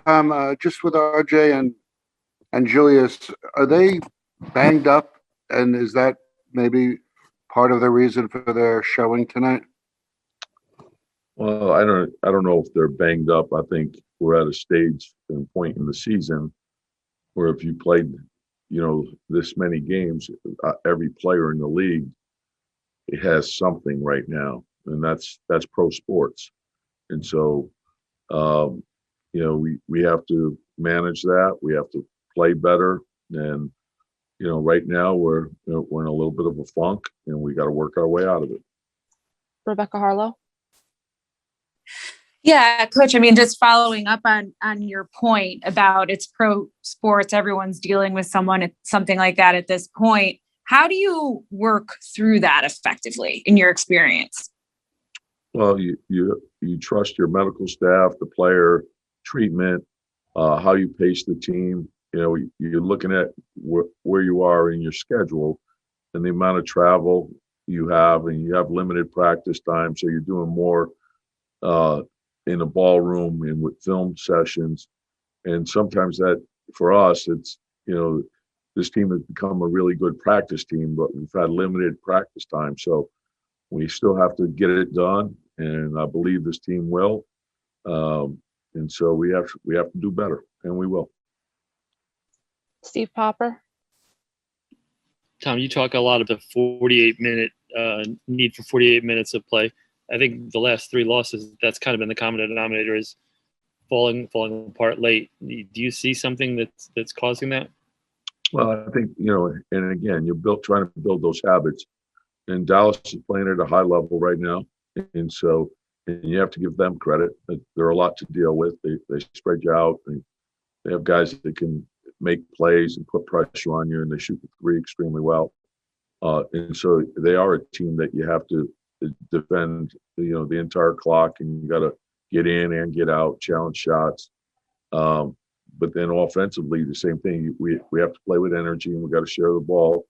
Tom, just with RJ and Julius, are they banged up? And is that maybe part of the reason for their showing tonight? Well, I don't know if they're banged up. I think we're at a stage and point in the season where if you played, this many games, every player in the league it has something right now, and that's pro sports. And so, we have to manage that. We have to play better, and right now we're in a little bit of a funk, and we got to work our way out of it. Rebecca Harlow. Yeah, Coach, I mean, just following up on your point about it's pro sports, everyone's dealing with something like that at this point. How do you work through that effectively in your experience? Well, you trust your medical staff, the player, treatment, how you pace the team. You're looking at where you are in your schedule and the amount of travel you have, and you have limited practice time, so you're doing more in a ballroom and with film sessions. And sometimes that, for us, it's, this team has become a really good practice team, but we've had limited practice time. So we still have to get it done, and I believe this team will. And so we have to do better, and we will. Steve Popper. Tom, you talk a lot of the 48-minute need for 48 minutes of play. I think the last three losses, that's kind of been the common denominator, is falling apart late. Do you see something that's causing that? Well, I think, and again, you're trying to build those habits. And Dallas is playing at a high level right now. And so you have to give them credit. They're a lot to deal with. They spread you out. They have guys that can make plays and put pressure on you, and they shoot the three extremely well. And so they are a team that you have to defend, the entire clock, and you got to get in and get out, challenge shots. But then offensively, the same thing. We have to play with energy, and we got to share the ball.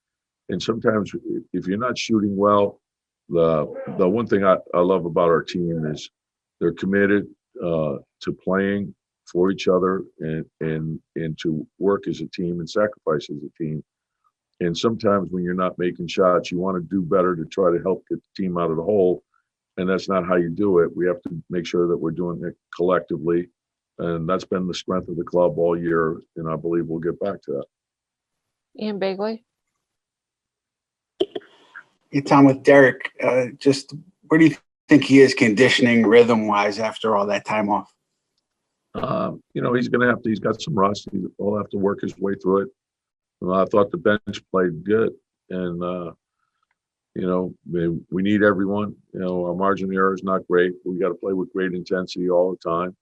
And sometimes if you're not shooting well, the one thing I love about our team is they're committed to playing for each other and to work as a team and sacrifice as a team. And sometimes when you're not making shots, you want to do better to try to help get the team out of the hole. And that's not how you do it. We have to make sure that we're doing it collectively. And that's been the strength of the club all year. And I believe we'll get back to that. Ian Begley. Hey, Tom, with Derek, just where do you think he is conditioning rhythm-wise after all that time off? He's got some rust. He'll have to work his way through it. I thought the bench played good, and we need everyone. Our margin of error is not great. We got to play with great intensity all the time.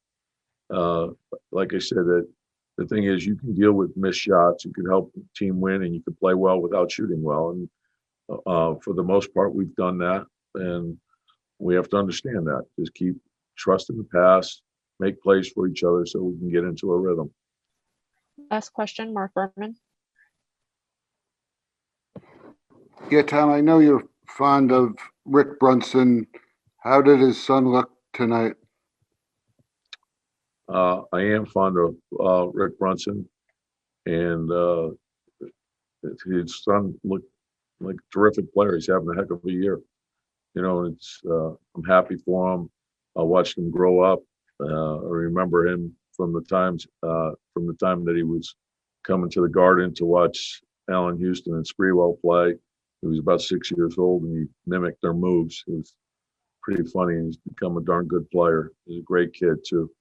Like I said, the thing is, you can deal with missed shots. You can help the team win, and you can play well without shooting well. And for the most part, we've done that, and we have to understand that. Just keep trusting the pass, make plays for each other, so we can get into a rhythm. Last question, Mark Berman. Yeah, Tom, I know you're fond of Rick Brunson. How did his son look tonight? I am fond of Rick Brunson, and his son looked like a terrific player. He's having a heck of a year. I'm happy for him. I watched him grow up. I remember him from the time that he was coming to the Garden to watch Allen Houston and Sprewell play. He was about 6 years old, and he mimicked their moves. It was pretty funny. He's become a darn good player. He's a great kid too.